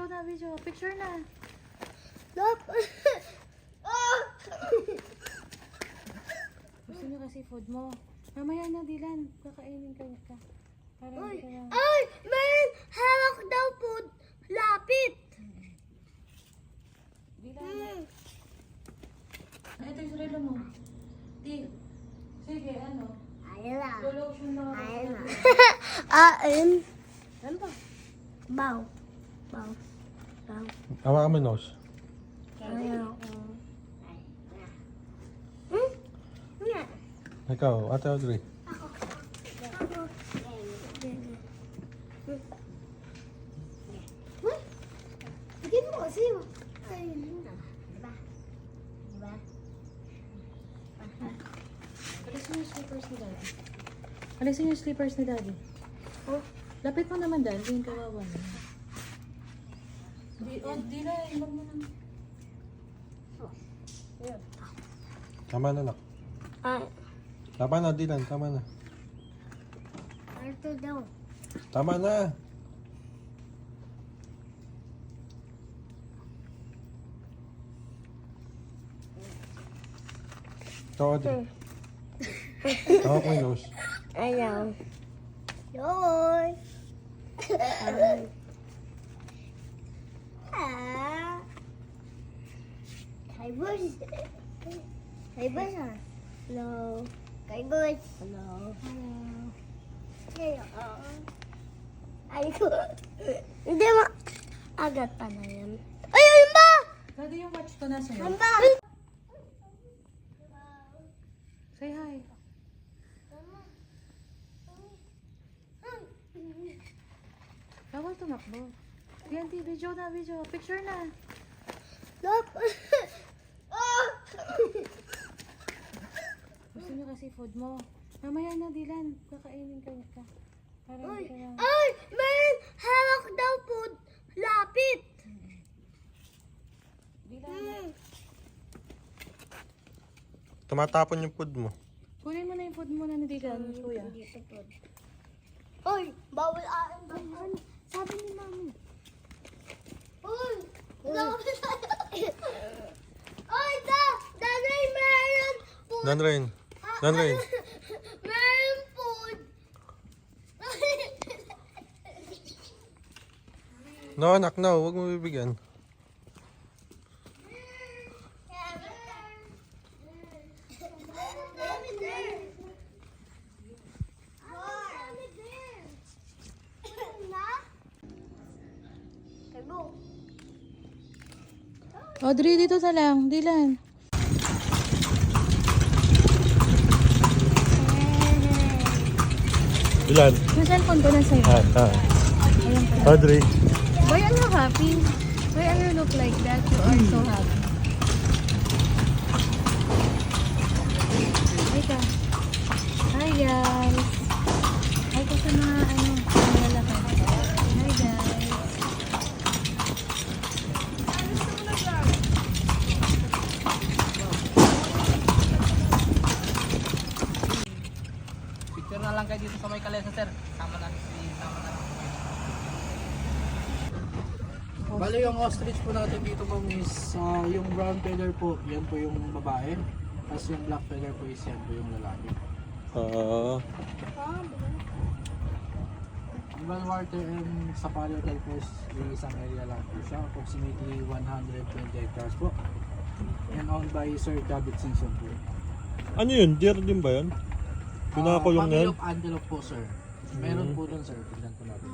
na, video. Picture na. Look. Gusto niyo kasi food mo. Mamaya na, Dylan. Kakainin ka. Para Ay, hindi ka lang. ay, man, hawak daw po. Lapit. Dylan. Ito yung sarili mo. Di. Sige, ano? Ayun na. Lotion na. Ayun na. Ano ba? Bow. Bow. Bow. Hawakan mo yung nose. Ayun. Hmm? Nga. Ikaw, Ate Audrey. Bigyan mo kasi. Ayun na. Diba? Diba? Alisin yung slippers ni Daddy. Alisin yung slippers ni Daddy. Oh. Lapit mo naman, Daddy. Hindi yung kawawa na. Di na. Ibang mo naman. Tama na, nak. Ay. Tama na, Dylan. Tama na. Ito daw. Tama na. Ito, Audrey. Hawak mo yung nose. Ayaw. Yoy. Kay Bus. Kay Bus ah. Hello. Kay Bus. Hello. Hello. Hello. Ay ko. Hindi mo. Agad pa na yan. Ay, ayun ba? Daddy, yung watch ko na sa'yo. Ayun ba? Say hi. Bawal tumakbo. Yan, video na, video. Picture na. Look. Gusto niyo kasi food mo. Mamaya na, Dylan. Kakainin ka. Para hindi ka lang. Ay, man, hawak daw po. Lapit. Dylan, Tumatapon yung food mo. kunin mo na yung food mo na ni Dylan, kuya. Oy, bawal aayon. Sabi ni Mami. Oy, Oy, Danay, meron food. Danrain. Danrain. Meron food. No, anak, no. Huwag mo bibigyan. Audrey, dito sa lang. Dylan. Dylan. Yung cellphone ko na sa'yo. Ayan pa. Audrey. Why are you happy? Why are you look like that? You are so happy. Hi ka. Hi guys. Hi ka sa mga lalaki. Hi guys. Picture na lang kayo dito sa may kalesa, sir. Sama na. Bali yung ostrich po natin dito ma'am is yung brown feather po, yan po yung babae. Tapos yung black feather po is yan po yung lalaki. Yung Vanuatu and sa Palatal po is isang area lang po siya. Approximately 120 hectares po. And owned by Sir David Simpson po. Ano yun? Deer din ba yun? Pinakulong na yun? Family of antelope po, sir. Meron po dun, sir. Tignan po natin.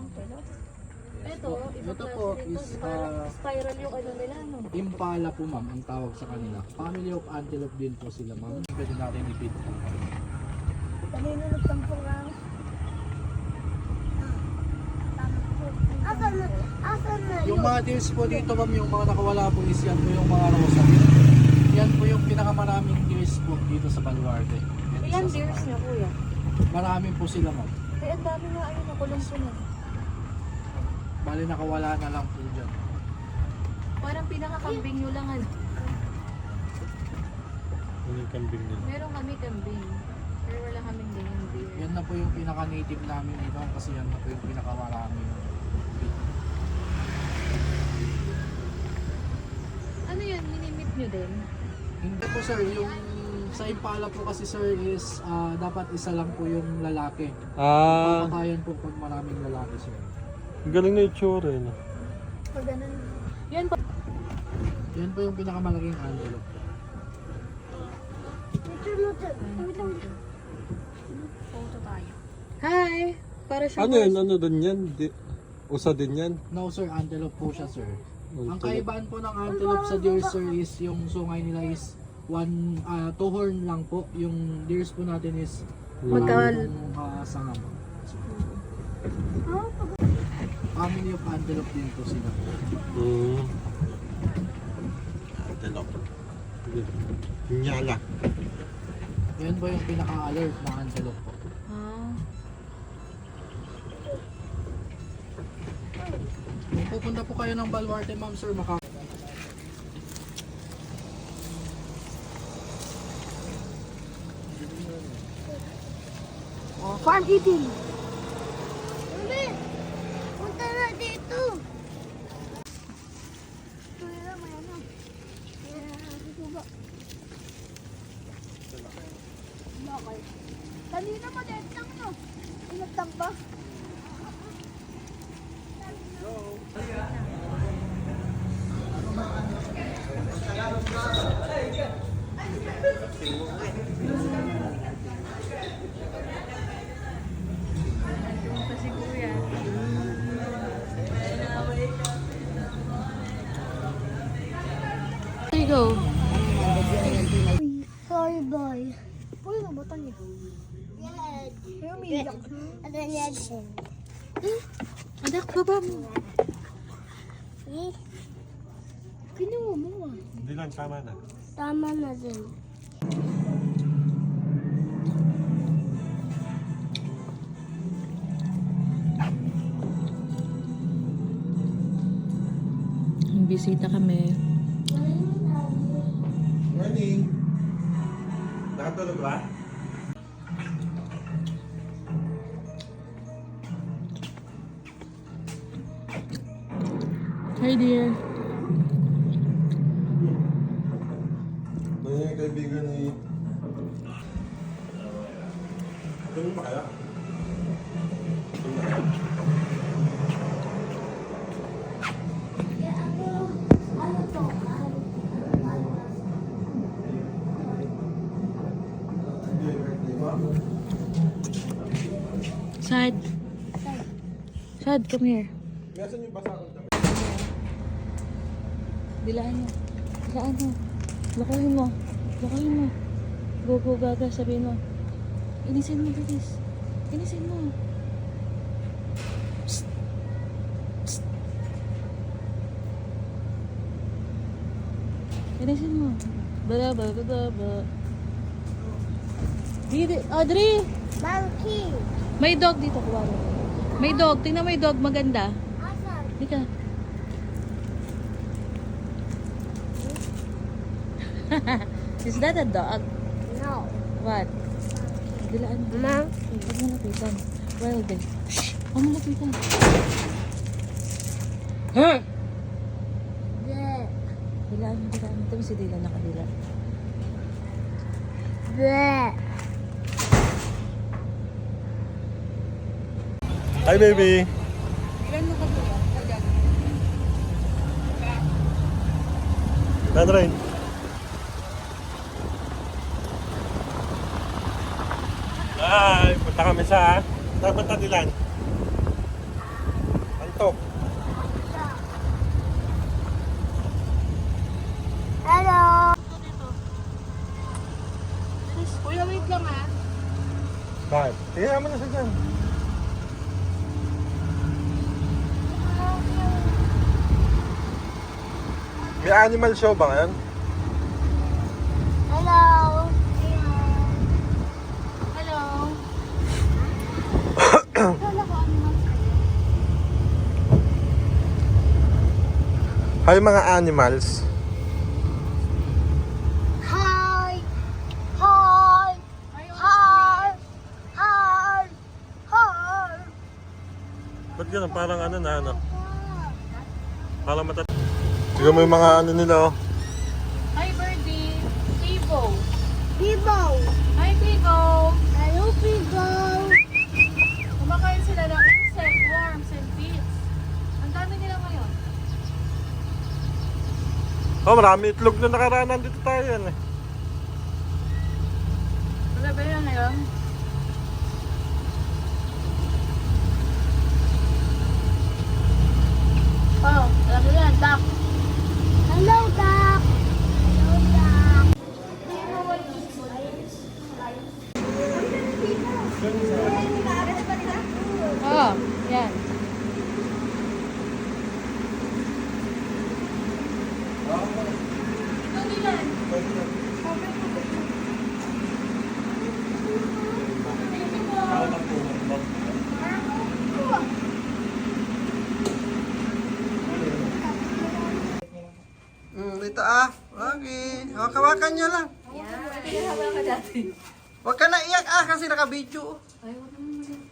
Ito, Ito po is spiral yung nila, no? Impala po ma'am ang tawag sa kanila. Family of antelope din po sila ma'am. Pwede natin i-feed po. Kanina nagtampong lang. Asan na Yung mga deers po dito ma'am, yung mga nakawala po is yan po yung mga rosary. Yan po yung pinakamaraming deers po dito sa Baluarte. Ilan deers niya, kuya? Marami po sila ma'am. Eh, ang dami nga ayun, nakulong po na. Bali nakawala na lang po dyan. Parang pinakakambing nyo lang, ano? Ano yung kambing nila? Meron kami kambing. Pero wala kaming ganyan deer. Yan na po yung pinaka-native namin dito kasi yan na po yung pinakamarami. nyo din? Hindi po sir, yung sa Impala po kasi sir is dapat isa lang po yung lalaki. Ah, Papatayan po pag maraming lalaki sir. ang galing na itsura eh. No? Pag ganun. Yan po. Yan po yung pinakamalaking antelope. Photo tayo. Hi! Para siya Ano yun? Ano din yan? Usa din yan? No sir, antelope po siya sir. Ang Antelope. kaibaan po ng antelope sa deer sir is yung sungay nila is two horn lang po. Yung deers po natin is Magka- sangam. Family of antelope din po sila. Antelope. Nyala. Yan po yung pinaka-alert na antelope po. Ah. Kung pupunta po kayo ng Baluarte ma'am sir, Oh, farm eating. Mami, punta na dito. Ito lang, may ano. Ito ba? Bakal. Kanina pa detang no? Inagtang ba? Kasi kuya. There you go. Sorry boy. Uy, nabutan niya. Yan. May umiyak. Ano yan? Anak, baba mo. Kinuha mo ah. Hindi lang, tama na. Tama na din. Bisita kami. Morning! Nakatulog ba? Hi dear. Ano yung kaibigan ni... Doon ba kaya? Doon ba kaya? Ano to? Sad. Sad, come here. Nasaan yung basa akong damit? Dilaan mo. Dilaan mo. Lokohin mo. Lokohin mo. Go, go, gaga. Sabihin mo. Inisin mo, bilis. Inisin mo. Psst. Psst. Inisin mo. Bala, bala, bala, bala. Audrey! Monkey. May dog dito, kuwari. May dog. Tingnan mo yung dog. Maganda. Asan? Hindi ka. Is that a dog? No. What? Dilaan mo. Monkey. Huwag mo lapitan. Wild eh. Shh! Huwag mo lapitan. Yeah. Dilaan mo, dilaan mo. Ito si Dylan nakadila. Yeah. Hi, baby! Ilan mo kadila? Nanrain. Hi! Punta kami sa... Saan punta Dilan? Antok. Hello. Kuya, wait lang ha. Bakit? Tingnan mo na sa dyan. May animal show ba ngayon? Hello. Hello. Hi mga animals. Hi. Hi. Hi. Hi. Hi. Ba't ganun? Parang ano na ano? Parang matat... Tignan mo yung mga ano nila oh. Hi, Pico. Bibo. Hi, Pico. Hello, Bibo. Kumakain sila ng insect, worms, and beets. Ang dami nila ngayon. Oh, marami itlog na nakaraanan dito tayo yan eh. Wala ba yan ngayon? Oh, alam mo yan, duck. Hello, Doc. Hello, Doc. Oh, yan. Ito Okay. O, kawakan nyo lang. Huwag ka na iyak kasi naka-video. Ay, huwag naman mag-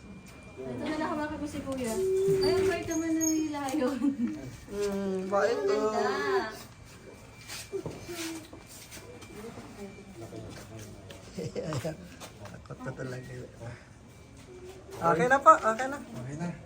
Ito na nakawakan ko si Kuya. Ay, ang bait naman na nila yun. Ba ito? Takot pa talaga. Okay na po, okay na. Okay na.